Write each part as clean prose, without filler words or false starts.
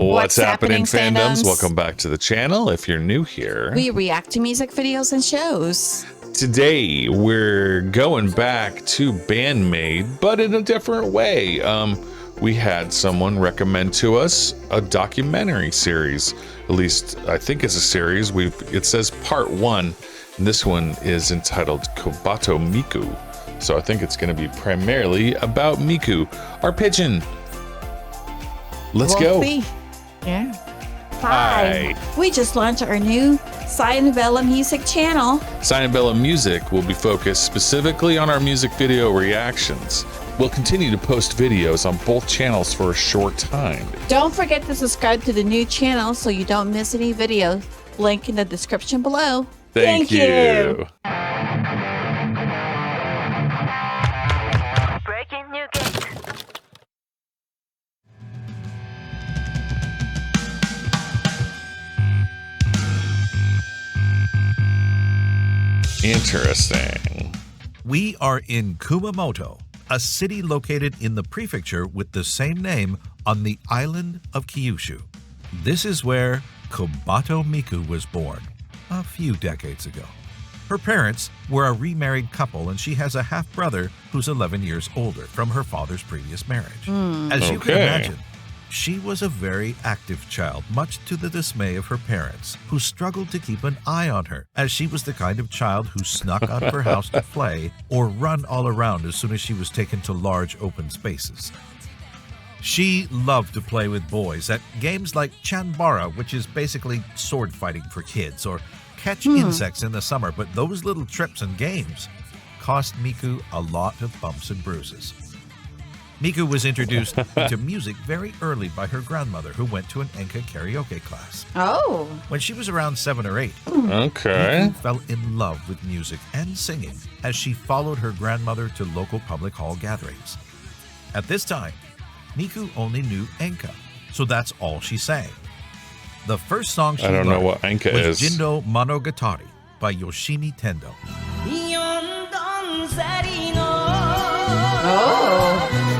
What's happening, fandoms? Welcome back to the channel. If you're new here, we react to music videos and shows. Today we're going back to Band Maid, but in a different way. We had someone recommend to us a documentary series. At least I think it's a series. It says part 1, and this one is entitled Kobato Miku. So I think it's going to be primarily about Miku, our pigeon. Let's go. Yeah. Hi. We just launched our new Cyanabella Music channel. Cyanabella Music will be focused specifically on our music video reactions. We'll continue to post videos on both channels for a short time. Don't forget to subscribe to the new channel so you don't miss any videos. Link in the description below. Thank you. Breaking new gate. Interesting. We are in Kumamoto, a city located in the prefecture with the same name on the island of Kyushu. This is where Kobato Miku was born a few decades ago. Her parents were a remarried couple, and she has a half-brother who's 11 years older from her father's previous marriage. As you can imagine, she was a very active child, much to the dismay of her parents, who struggled to keep an eye on her, as she was the kind of child who snuck out of her house to play or run all around as soon as she was taken to large open spaces. She loved to play with boys at games like Chanbara, which is basically sword fighting for kids, or catch insects in the summer, but those little trips and games cost Miku a lot of bumps and bruises. Miku was introduced to music very early by her grandmother, who went to an enka karaoke class. Oh. When she was around 7 or 8, Okay. Miku fell in love with music and singing as she followed her grandmother to local public hall gatherings. At this time, Miku only knew enka, so that's all she sang. The first song she I don't know learned what enka was is. Jindo Monogatari by Yoshimi Tendo. Oh.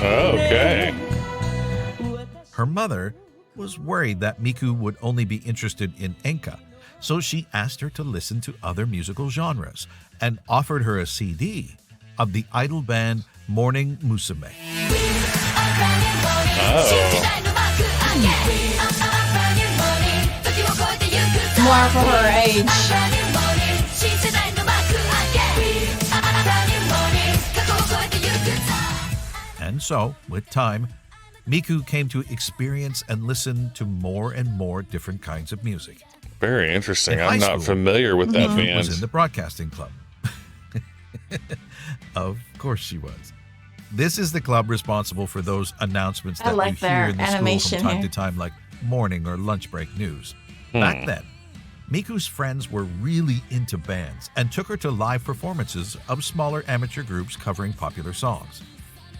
Okay. Her mother was worried that Miku would only be interested in enka, so she asked her to listen to other musical genres and offered her a CD of the idol band Morning Musume. More for her age. And so, with time, Miku came to experience and listen to more and more different kinds of music. Very interesting. In high I'm not school, familiar with that Miku was in band. the broadcasting club. Of course she was. This is the club responsible for those announcements that like you hear their in the school animation from time here. to time, like morning or lunch break news. Back then, Miku's friends were really into bands and took her to live performances of smaller amateur groups covering popular songs.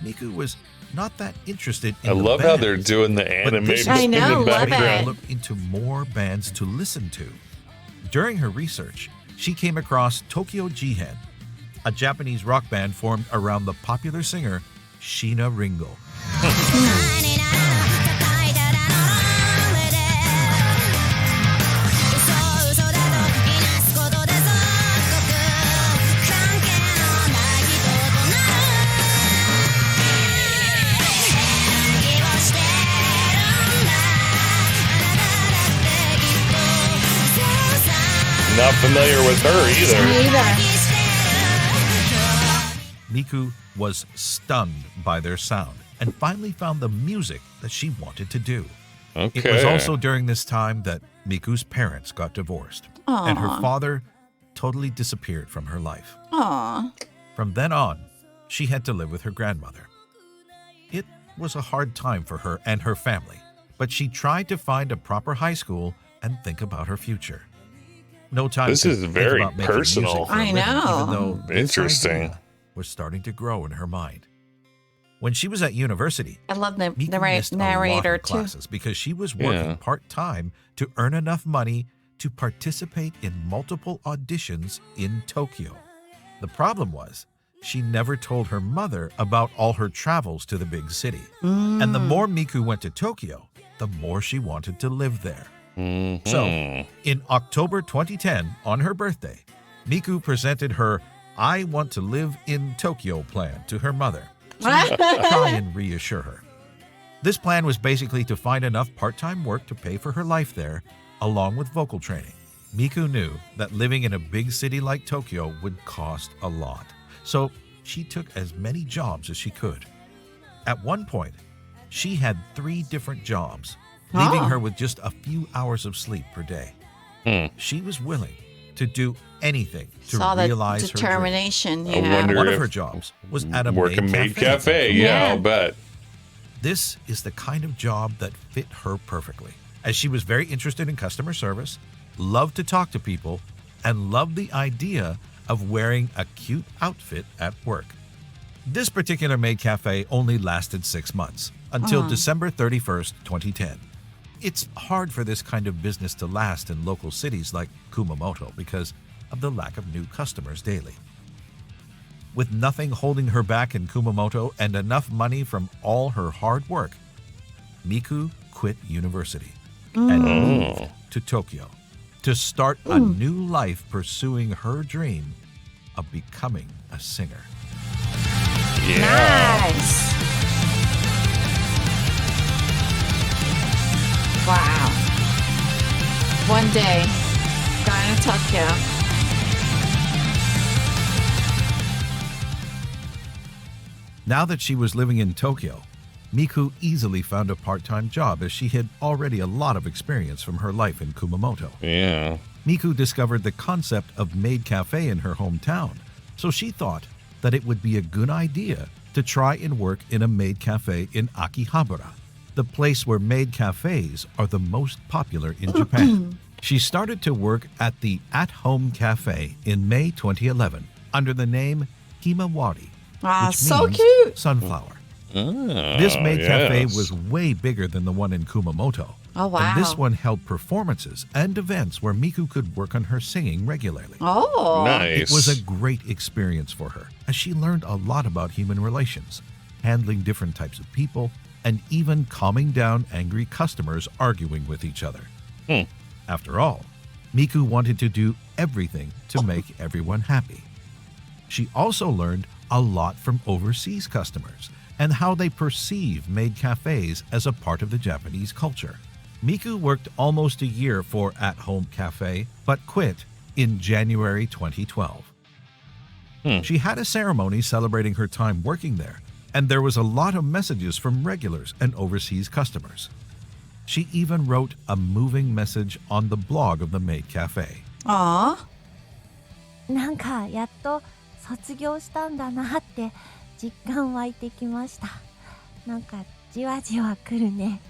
Miku was not that interested in I the love how they're bands, doing the but this animation I in know, the love background. it. look into more bands to listen to. During her research, she came across Tokyo Jihen, a Japanese rock band formed around the popular singer Sheena Ringo. Not familiar with her either. Me either. Miku was stunned by their sound and finally found the music that she wanted to do. Okay. It was also during this time that Miku's parents got divorced, and her father totally disappeared from her life. Aw. From then on, she had to live with her grandmother. It was a hard time for her and her family, but she tried to find a proper high school and think about her future. No time This to is think very about making personal. music for a I living, know. even though this Interesting. idea was starting to grow in her mind. When she was at university, I love the Miku missed a lot narrator of too. classes because she was working part-time to earn enough money to participate in multiple auditions in Tokyo. The problem was, she never told her mother about all her travels to the big city. And the more Miku went to Tokyo, the more she wanted to live there. So, in October 2010, on her birthday, Miku presented her I want to live in Tokyo plan to her mother to try and reassure her. This plan was basically to find enough part-time work to pay for her life there, along with vocal training. Miku knew that living in a big city like Tokyo would cost a lot, so she took as many jobs as she could. At one point, she had 3 different jobs, leaving her with just a few hours of sleep per day. She was willing to do anything to realize her dream. Determination. I wonder One of if her jobs was at a working maid maid cafe. Yeah, I'll bet. This is the kind of job that fit her perfectly, as she was very interested in customer service, loved to talk to people, and loved the idea of wearing a cute outfit at work. This particular maid cafe only lasted 6 months, until December 31st, 2010. It's hard for this kind of business to last in local cities like Kumamoto because of the lack of new customers daily. With nothing holding her back in Kumamoto and enough money from all her hard work, Miku quit university and moved to Tokyo to start a new life pursuing her dream of becoming a singer. Nice. Wow. One day, going to Tokyo. Now that she was living in Tokyo, Miku easily found a part-time job as she had already a lot of experience from her life in Kumamoto. Yeah. Miku discovered the concept of maid cafe in her hometown, so she thought that it would be a good idea to try and work in a maid cafe in Akihabara, the place where maid cafes are the most popular in Japan. She started to work at the At-Home Cafe in May 2011 under the name Himawari, which so means cute. sunflower. Oh, This maid cafe yes. was way bigger than the one in Kumamoto. Oh, wow. And this one held performances and events where Miku could work on her singing regularly. Oh. Nice. It was a great experience for her, as she learned a lot about human relations, handling different types of people, and even calming down angry customers arguing with each other. After all, Miku wanted to do everything to make everyone happy. She also learned a lot from overseas customers and how they perceive maid cafes as a part of the Japanese culture. Miku worked almost a year for At-Home Cafe, but quit in January 2012. She had a ceremony celebrating her time working there, and there was a lot of messages from regulars and overseas customers. She even wrote a moving message on the blog of the maid cafe. Aw. なんかやっと卒業したんだなって実感湧いてきました。なんかじわじわ来るね。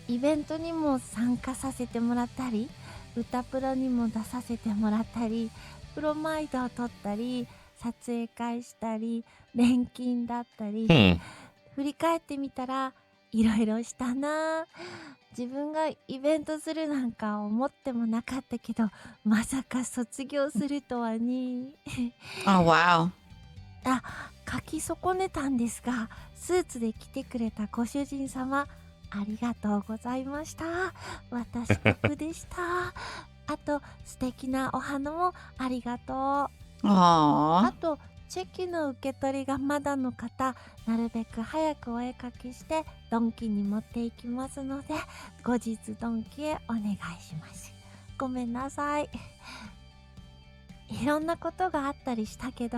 イベントにも参加させてもらったり、歌プロにも出させてもらったり、プロマイドを撮ったり、撮影会したり、錬金だったり、振り返ってみたらいろいろしたな。自分がイベントするなんか思ってもなかったけど、まさか卒業するとはね。Oh, wow. あ、書き損ねたんですが、スーツで来てくれたご主人様、ありがとうございました。私得でした。あと、素敵なお花もありがとう。あ Aw. と、チェキの受け取りがまだの方、なるべく早くお絵かきしてドンキに持っていきますので、後日ドンキへお願いします。ごめんなさい。いろんなことがあったりしたけど、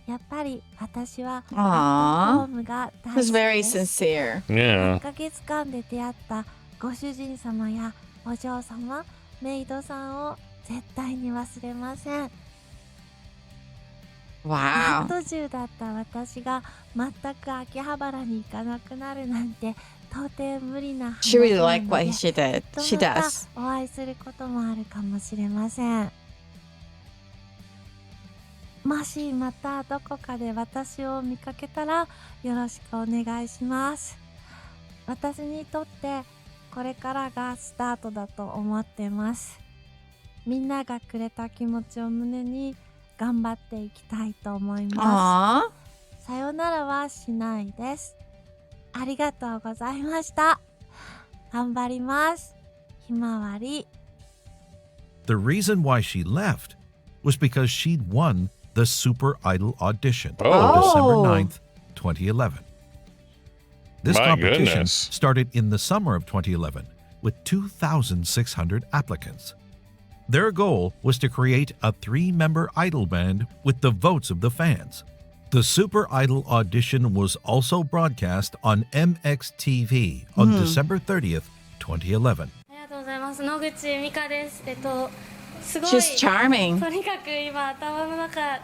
やっぱり私はアットホームが It 大 was 好き very です。 sincere. Yeah. 1ヶ月間で出会ったご主人様やお嬢様、メイドさんを絶対に忘れません。Wow. 途中だった私が全く秋葉原に行かなくなるなんて到底無理な She 話 really な liked の what で、 she did. と She また does. お会いすることもあるかもしれません。もしまたどこかで私を見かけたらよろしくお願いします。私にとってこれからがスタートだと思ってます。みんながくれた気持ちを胸に頑張っていきたいと思いま Aw. す。さよならはしないです。ありがとうございました。頑張ります。ひまわり。The reason why she left was because she'd won the Super Idol audition on Oh. December 9th, 2011. This My competition goodness. started in the summer of 2011 with 2,600 applicants. Their goal was to create a 3-member idol band with the votes of the fans. The Super Idol audition was also broadcast on MXTV on December 30th, 2011. ありがとうございます。野口美香です。すごい She's charming. とにかく今頭の中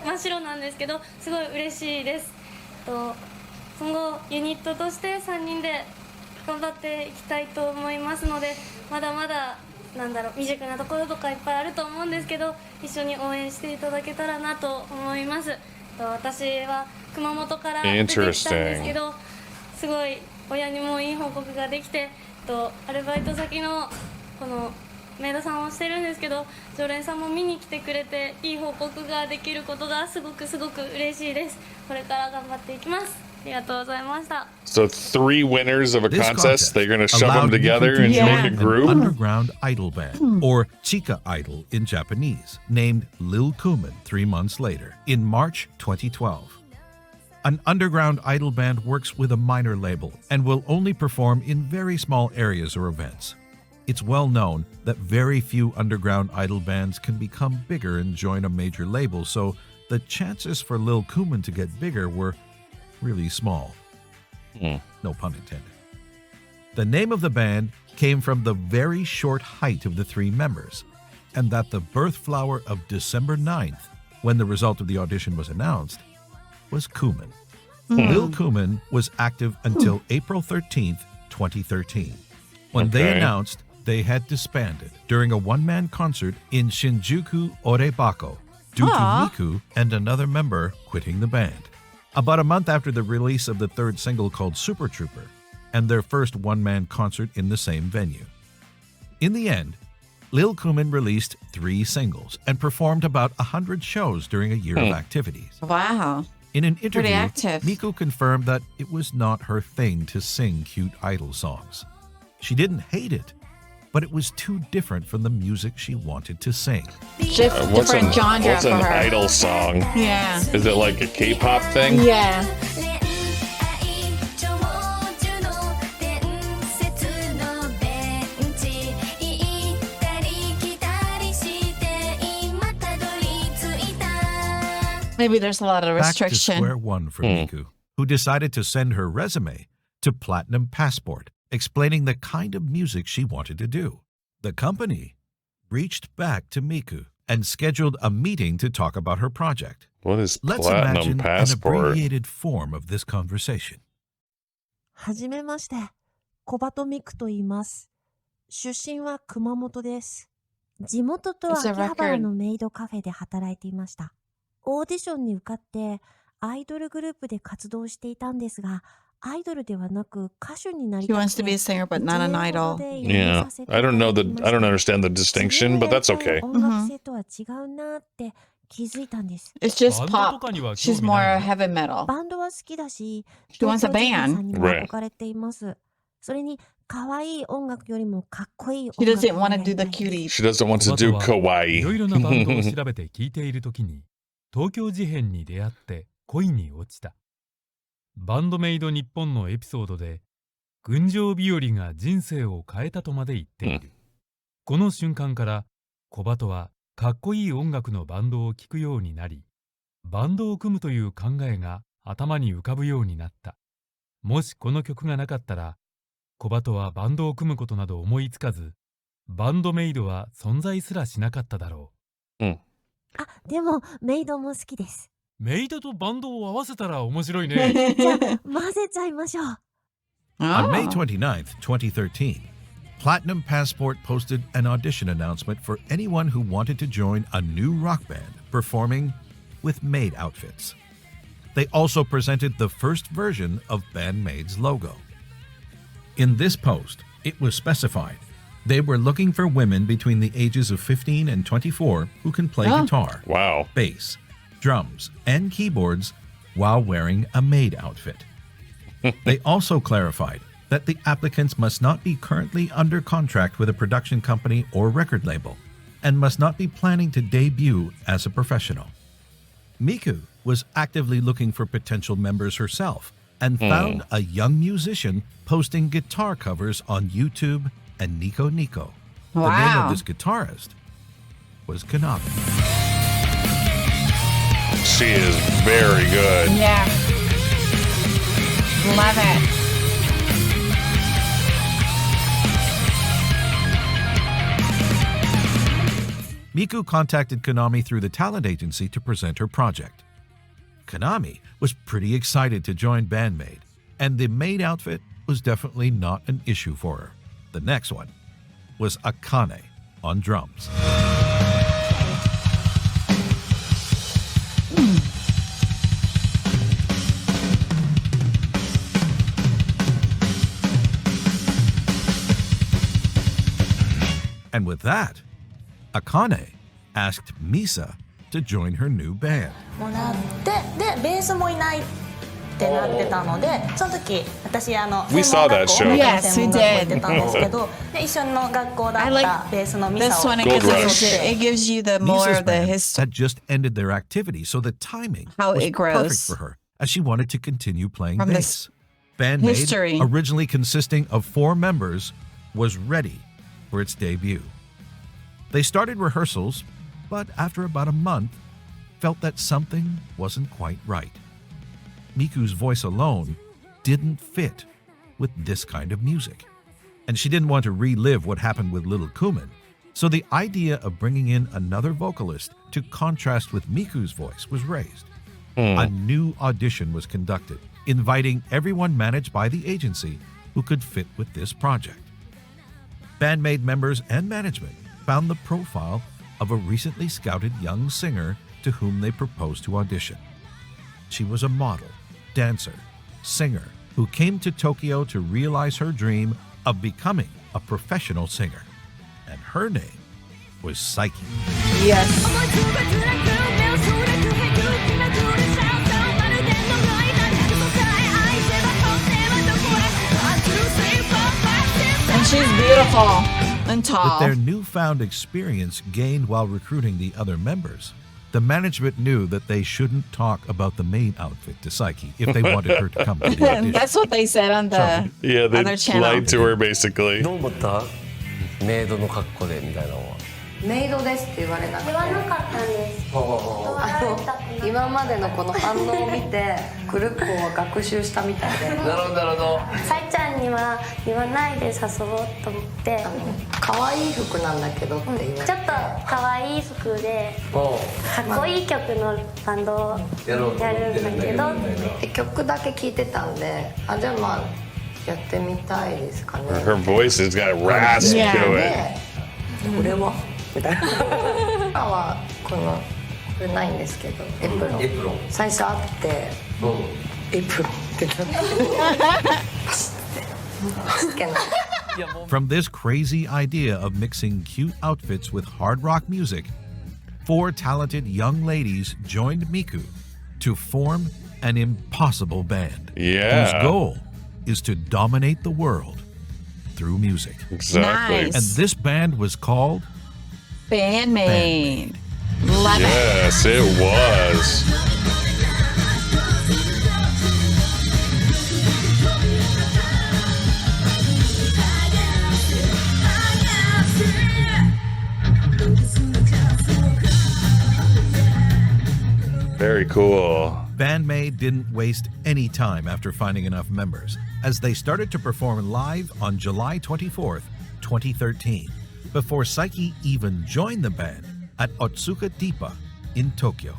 真っ白なんですけど、すごい嬉しいです。今後ユニットとして3人で頑張っていきたいと思いますので、まだまだ未熟なところとかいっぱいあると思うんですけど、一緒に応援していただけたらなと思います。私は熊本から出てきたんですけど、すごい親にもいい報告ができて、アルバイト先のこのメイドさんをしてるんですけど、常連さんも見に来てくれていい報告ができることがすごく嬉しいです。これから頑張っていきます。ありがとうございました。 So 3 winners of a This contest, they're going to shove allowed them together Miku and to make a join group? An underground idol band, or Chika Idol in Japanese, named Lil Kumin 3 months later, in March 2012. An underground idol band works with a minor label and will only perform in very small areas or events. It's well known that very few underground idol bands can become bigger and join a major label, so the chances for Lil Kumin to get bigger were really small. No pun intended. The name of the band came from the very short height of the 3 members, and that the birth flower of December 9th, when the result of the audition was announced, was Kumin. Lil Kumin was active until April 13th, 2013, when they Okay. announced they had disbanded during a one-man concert in Shinjuku Orebako due Aw. to Miku and another member quitting the band. About a month after the release of the 3rd single called Super Trooper and their first one-man concert in the same venue. In the end, Lil Kumin released 3 singles and performed about 100 shows during a year of activities. Wow. In an interview, active. Miku confirmed that it was not her thing to sing cute idol songs. She didn't hate it, but it was too different from the music she wanted to sing. Just What's different genre what's for an her. idol song? Yeah. Is it like a K-pop thing? Yeah. Maybe there's a lot of Back to restriction. square one for Miku, who decided to send her resume to Platinum Passport, explaining the kind of music she wanted to do. The company reached back to Miku and scheduled a meeting to talk about her project. What is Let's Platinum imagine an Passport? abbreviated form of this conversation. はじめまして、小鳩ミクと言います。出身は熊本です。地元と It's a 秋葉原 record. のメイドカフェで働いていました。オーディションに受かってアイドルグループで活動していたんですが、アイドルではなく歌手になり He た wants く to be a て、 singer, but not an 1年ほ idol. どで辞め Yeah. させて I いた don't だ know き the ま I し don't た。 understand the 自 distinction, 分 but がや that's りたい okay. 音楽性とは違うなって気づいたんです。 It's just バンドと pop. かには興 She's 味ない more の？ heavy metal. バンドは好きだし、 She wants a 東京事変 band. さんにも憧れています。それに可愛い音楽よりもかっこいい She 音楽 doesn't を want や to り do た the いです。 cutie. She doesn't want to 小 do 鳩はいろいろなバンドを kawaii. 調べて聴いているときに東京事変に出会って恋に落ちた。バンドメイド日本のエピソードで群青日和が人生を変えたとまで言っている。この瞬間から小鳩はかっこいい音楽のバンドを聴くようになり、バンドを組むという考えが頭に浮かぶようになった。もしこの曲がなかったら小鳩はバンドを組むことなど思いつかず、バンドメイドは存在すらしなかっただろあ、でもメイドも好きです。う。メイドとバンドを合わせたら面白いね。じゃあ混ぜちゃいましょう。On May Oh. 29th, 2013, Platinum Passport posted an audition announcement for anyone who wanted to join a new rock band performing with maid outfits. They also presented the first version of Band Maid's logo. In this post, it was specified they were looking for women between the ages of 15 and 24 who can play guitar, Wow. bass, drums, and keyboards while wearing a maid outfit. They also clarified that the applicants must not be currently under contract with a production company or record label and must not be planning to debut as a professional. Miku was actively looking for potential members herself and found a young musician posting guitar covers on YouTube and Nico Nico. The name of this guitarist was Konami. She is very good. Yeah. Love it. Miku contacted Konami through the talent agency to present her project. Konami was pretty excited to join Band Maid, and the maid outfit was definitely not an issue for her. The next one was Akane on drums. And with that, Akane asked Misa to join her new band. もらってでベースもいないってなってたのでその時私We saw that show. Yes, we 専門学校行ってたん did. ですけどで一緒の学校だ I っ like たベースのミ This サを one, it Gold gives, Rush. it gives you the more Misa's of the band history. had just ended their activity, so the timing How was it grows. perfect for her, as she wanted to continue playing From bass. this Band Maid, history. originally consisting of 4 members, was ready for its debut. They started rehearsals, but after about a month, felt that something wasn't quite right. Miku's voice alone didn't fit with this kind of music, and she didn't want to relive what happened with Little Kumin, so the idea of bringing in another vocalist to contrast with Miku's voice was raised. A new audition was conducted, inviting everyone managed by the agency who could fit with this project. Band Maid members and management found the profile of a recently scouted young singer to whom they proposed to audition. She was a model, dancer, singer who came to Tokyo to realize her dream of becoming a professional singer. And her name was Psyche. Yes. And she's beautiful and With tall. their newfound experience gained while recruiting the other members, the management knew that they shouldn't talk about the maid outfit to Psyche if they wanted her to come to the audition. That's what they said on the Yeah, they other channel. lied to her basically. どう思ったメイドの格好でみたいなのはメイドですって言われなくて言わなかったんです今までのこの反応を見てクルッコは学習したみたいでなるほどなるほどさいちゃんには言わないで誘おうと思って可愛い服なんだけどって言われてちょっと可愛い服でおかっこいい曲のバンドをやるんだけどで曲だけ聴いてたんでじゃあまあやってみたいですかね Her voice has got rasp Yeah. to it. でこれはみたいな今はこれないんですけどエプロンエプロン最初あってエプロンってなってパシッて From this crazy idea of mixing cute outfits with hard rock music, 4 talented young ladies joined Miku to form an impossible band Yeah. whose goal is to dominate the world through music. Exactly. Nice. And this band was called Band Maid. Love it. Yes, it was. Very cool. Band Maid didn't waste any time after finding enough members, as they started to perform live on July 24th, 2013, before Psyche even joined the band at Otsuka Deepa in Tokyo.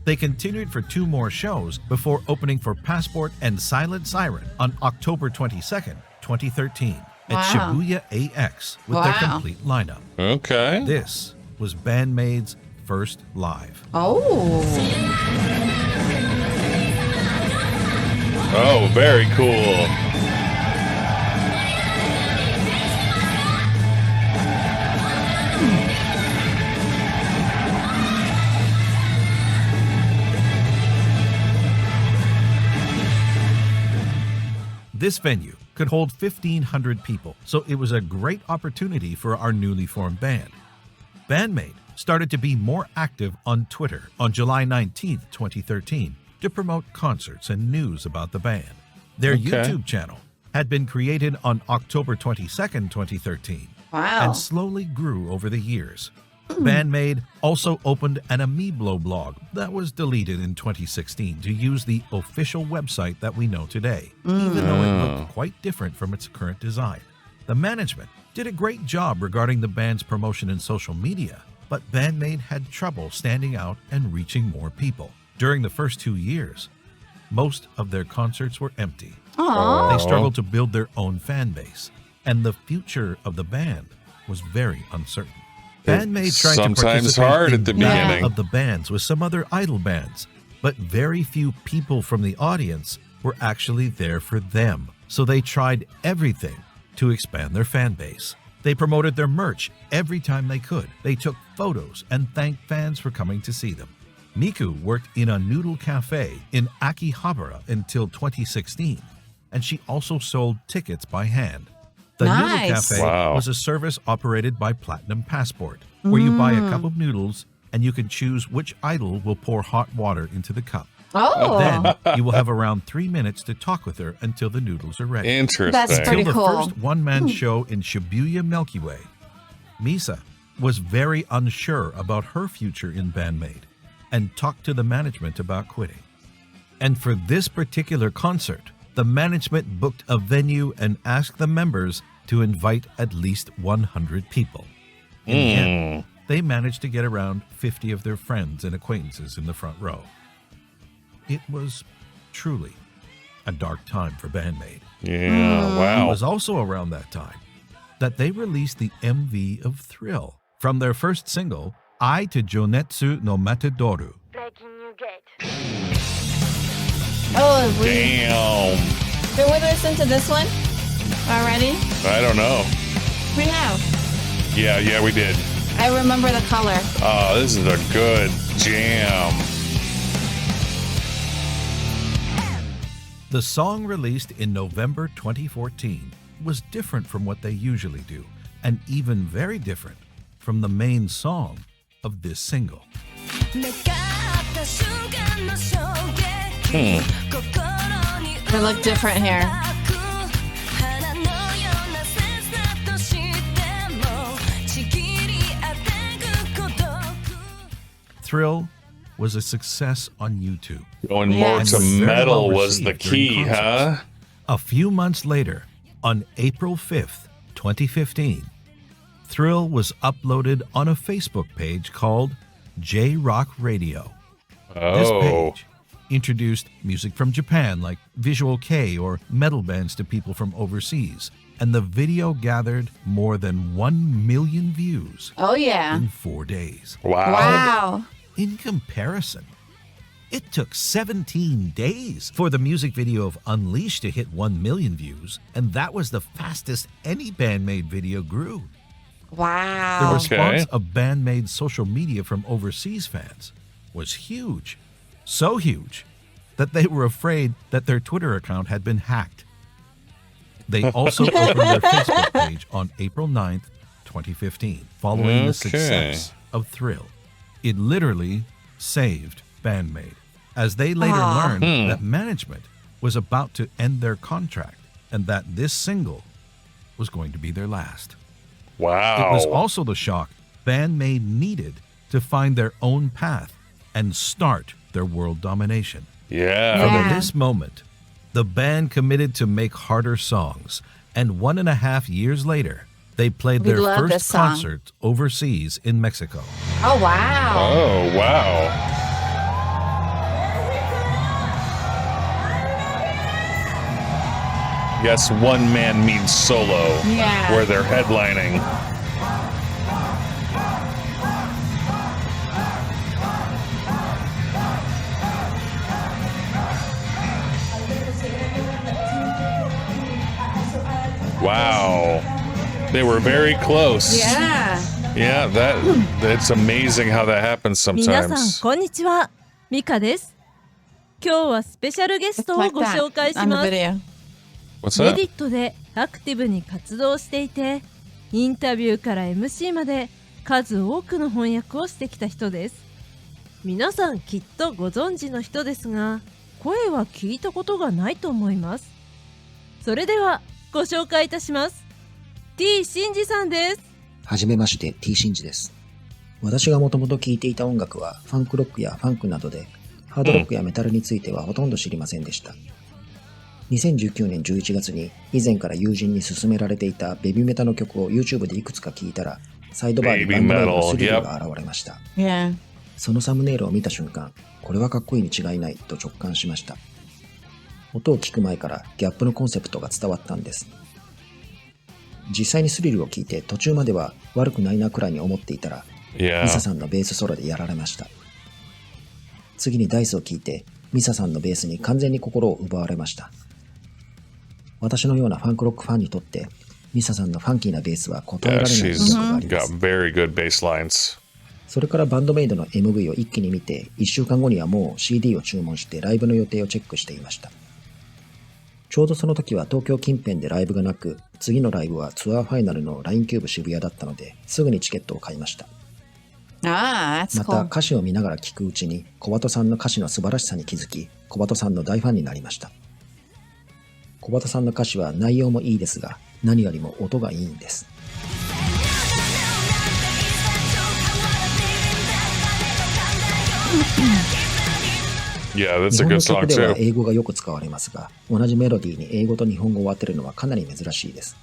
They continued for 2 more shows before opening for Passport and Silent Siren on October 22nd, 2013 at Wow. Shibuya AX with their Wow. complete lineup. Okay. This was Band Maid's first live. Oh. Oh, very cool. This venue could hold 1,500 people, so it was a great opportunity for our newly formed band. Band Maid started to be more active on Twitter on July 19, 2013, to promote concerts and news about the band. Their YouTube channel had been created on October 22, 2013, and slowly grew over the years. Band Maid also opened an Amiiblo blog that was deleted in 2016 to use the official website that we know today, even though it looked quite different from its current design. The management did a great job regarding the band's promotion in social media, but Band Maid had trouble standing out and reaching more people. During the first 2 years, most of their concerts were empty. They struggled to build their own fan base, and the future of the band was very uncertain. Band Maid tried to Sometimes participate hard in at the battle beginning. of the bands with some other idol bands, but very few people from the audience were actually there for them. So they tried everything to expand their fan base. They promoted their merch every time they could. They took photos and thanked fans for coming to see them. Miku worked in a noodle cafe in Akihabara until 2016, and she also sold tickets by hand. The Noodle Cafe was a service operated by Platinum Passport, where you buy a cup of noodles and you can choose which idol will pour hot water into the cup. Then you will have around 3 minutes to talk with her until the noodles are ready. Interesting. That's pretty Until the cool. first one-man show in Shibuya Milky Way, Misa was very unsure about her future in Band Maid and talked to the management about quitting. And for this particular concert, the management booked a venue and asked the members to invite at least 100 people. In the end, they managed to get around 50 of their friends and acquaintances in the front row. It was truly a dark time for Band Maid. Yeah, wow. It was also around that time that they released the MV of Thrill from their first single, Ai to Jonetsu no Matadoru. Oh, Damn. did we listen to this one already? I don't know. We have. Yeah, we did. I remember the color. Oh, this is a good jam. The song, released in November 2014, was different from what they usually do, and even very different from the main song of this single. They look different here. Thrill was a success on YouTube. Going more to metal was the key, huh? A few months later, on April 5th, 2015, Thrill was uploaded on a Facebook page called J-Rock Radio. This page introduced music from Japan like Visual K or metal bands to people from overseas, and the video gathered more than 1 million views in 4 days. Wow. In comparison, it took 17 days for the music video of Unleashed to hit 1 million views, and that was the fastest any Band Maid video grew. Wow. The response of Band Maid's social media from overseas fans was huge. So huge that they were afraid that their Twitter account had been hacked. They also opened their Facebook page on April 9th, 2015, following the success of Thrill. It literally saved Band Maid, as they later learned that management was about to end their contract and that this single was going to be their last. Wow. It was also the shock Band Maid needed to find their own path and start their world domination. From this moment, the band committed to make harder songs, and 1.5 years later, they played their first concert overseas in Mexico. Oh, wow. Oh, wow. Yes, one man means solo, where they're headlining. Wow. They were very close. Yeah. Yeah, that's amazing how that happens 皆さん sometimes. こんにちは、ミカです。今日はスペシャルゲス It's トを like ご紹 that 介し on the ます。 video. What's レ that? ディットでアクティブに活動していて、インタビューから MC まで数多くの翻訳をしてきた人です。皆さんきっとご存知の人ですが、声は聞いたことがないと思います。それではご紹介いたします。T シンジさんです。はじめまして、T シンジです。私がもともと聴いていた音楽はファンクロックやファンクなどで、ハードロックやメタルについてはほとんど知りませんでした。2019年11月に以前から友人に勧められていたベビーメタの曲を YouTube でいくつか聴いたら、サイドバーにバンドメイドのスリルが現れました。Yeah. そのサムネイルを見た瞬間、これはかっこいいに違いないと直感しました。音を聞く前からギャップのコンセプトが伝わったんです。実際にスリルを聞いて途中までは悪くないなくらいに思っていたら、Yeah. ミサさんのベースソロでやられました。次にダイスを聞いて、ミサさんのベースに完全に心を奪われました。私のようなファンクロックファンにとって、ミサさんのファンキーなベースは答えら Yeah, れない she's 魅力がありま got す。 very good bass lines. それからバンドメイドの MV を一気に見て、1週間後にはもう CD を注文してライブの予定をチェックしていました。ちょうどその時は東京近辺でライブがなく、次のライブはツアーファイナルの LINE キューブ渋谷だったので、すぐにチケットを買いました。Ah, that's また cool. 歌詞を見ながら聴くうちに小鳩さんの歌詞の素晴らしさに気づき、小鳩さんの大ファンになりました。小鳩さんの歌詞は内容もいいですが、何よりも音がいいんです。Yeah, that's 日 a 本 good の song 曲では too. 英語がよく使われますが、同じメロディーに英語と日本語を当てるのはかなり珍しいです。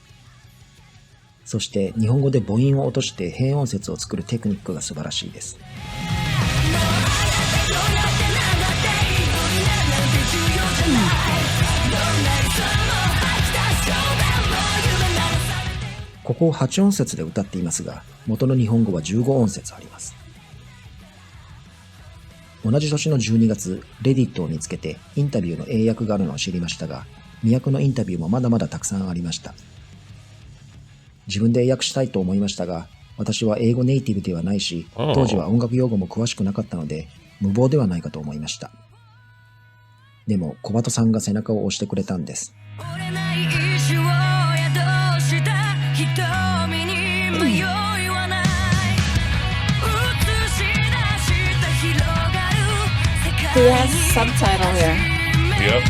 そして日本語で母音を落として変音節を作るテクニックが素晴らしいです。ここを8音節で歌っていますが、元の日本語は15音節あります。同じ年の12月、レディットを見つけてインタビューの英訳があるのを知りましたが、未訳のインタビューもまだまだたくさんありました。自分で英訳したいと思いましたが、私は英語ネイティブではないし、当時は音楽用語も詳しくなかったので、無謀ではないかと思いました。でも、小鳩さんが背中を押してくれたんです。Who has subtitle here? Yep.「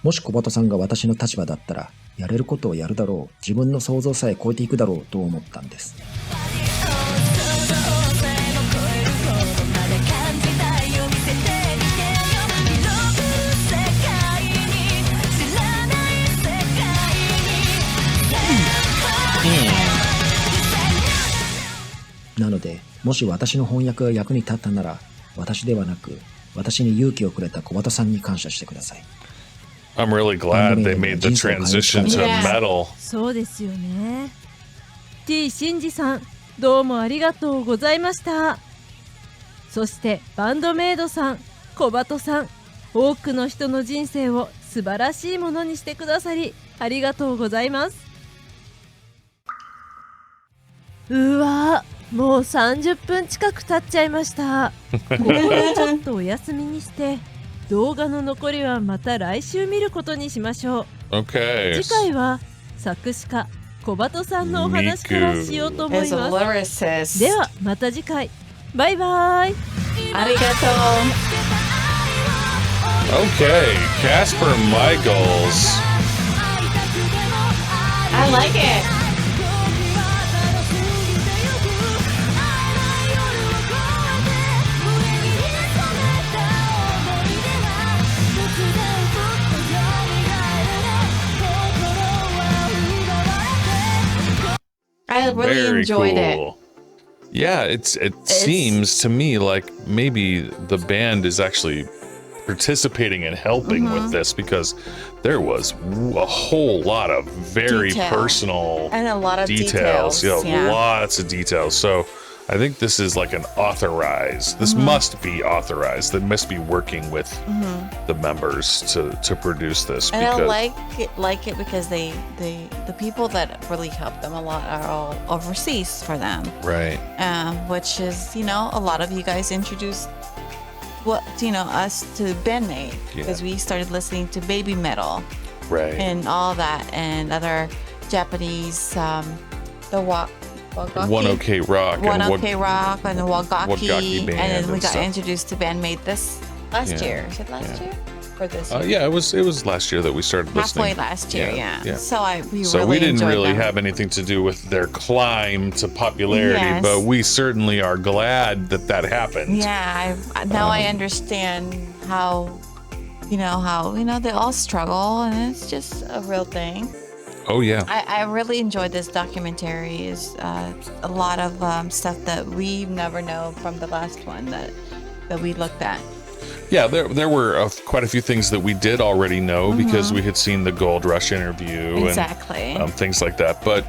もし小鳩さんが私の立場だったら、やれることをやるだろう、自分の想像さえ超えていくだろうと思ったんです。」なので、もし私の翻訳が役に立ったなら、私ではなく、私に勇気をくれた小鳩さんに感謝してください。I'm really glad they made the transition to Yeah. metal. そうですよね。T シンジさん、どうもありがとうございました。そしてバンドメイドさん、小鳩さん、多くの人の人生を素晴らしいものにしてくださり、ありがとうございます。うわー、もう30分近く経っちゃいました。ここでちょっとお休みにして、動画の残りはまた来週見ることにしましょう。 Okay. 次回は作詞家小鳩さんのお話からしようと思い As a ます。 lyricist. ではまた次回。バイバイ。Arigato. Okay, Casper Michaels. I like it. I really Very enjoyed cool. Yeah, it seems to me like maybe the band is actually participating and helping with this because there was a whole lot of very Detail. personal And a lot of details. details, Yeah, yeah. lots of details. So I think this is like an authorized. This must be authorized. They must be working with the members to produce this. And I because, like it because the people that really help them a lot are all overseas for them. right. Which is, a lot of you guys introduced us to Band Maid because we started listening to baby metal Right. and all that and other Japanese, the Wagaki. One OK Rock. One and OK Rock and the Wagaki. Wagaki band And then we and got stuff. introduced to Band Maid last Yeah. year. Is it last year? Or this year? Yeah, it was last year that we started listening. Halfway last year, yeah. So we we didn't enjoyed really them. have anything to do with their climb to popularity, Yes. but we certainly are glad that happened. Yeah, now I understand how they all struggle, and it's just a real thing. Oh yeah. I really enjoyed this documentary. Is a lot of stuff that we never know from the last one that we looked at. Yeah, there were quite a few things that we did already know because we had seen the Gold Rush interview Exactly. and things like that. But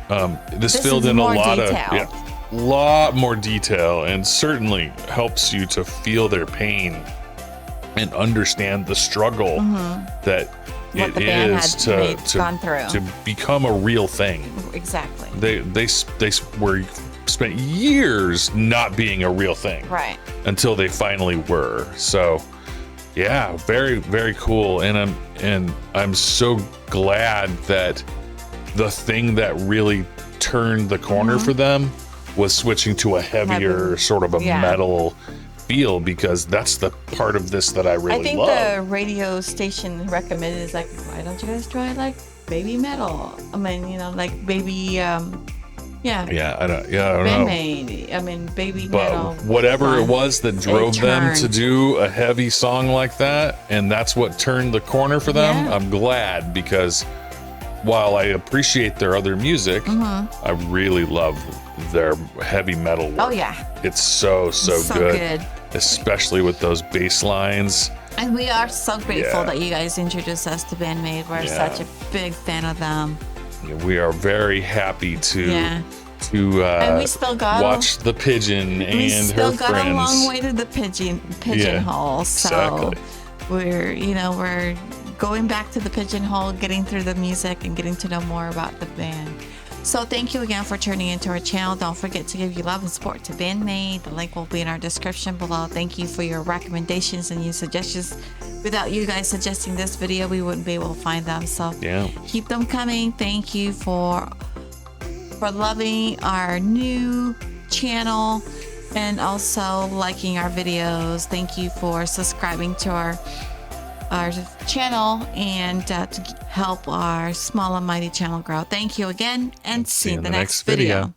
this filled is in a more lot detail. of lot more detail, and certainly helps you to feel their pain and understand the struggle that What it the band is had gone through. to become a real thing. Exactly. They spent years not being a real thing. Right. Until they finally were. So yeah, very, very cool. And I'm so glad that the thing that really turned the corner for them was switching to a heavier sort of a metal feel, because that's the part of this that I really I think love. the radio station recommended is like, why don't you guys try like baby metal? I mean, like baby, I don't Band know. Maid. I mean, baby But metal. whatever it was that drove them to turned. do a heavy song like that, and that's what turned the corner for them, Yeah. I'm glad, because while I appreciate their other music, I really love their heavy metal work. Oh yeah. It's so good. Especially with those bass lines. And we are so grateful Yeah. that you guys introduced us to Band Maid. We're Yeah. such a big fan of them. We are very happy to And we still got watch the pigeon we and still her got friends. a long way to the pigeonhole. So exactly. we're going back to the pigeonhole, getting through the music and getting to know more about the band. So thank you again for tuning into our channel. Don't forget to give your love and support to Band Maid. The link will be in our description below. Thank you for your recommendations and your suggestions. Without you guys suggesting this video, we wouldn't be able to find them. So keep them coming. Thank you for loving our new channel and also liking our videos. Thank you for subscribing to our channel and to help our small and mighty channel grow. Thank you again, and see you in the next video.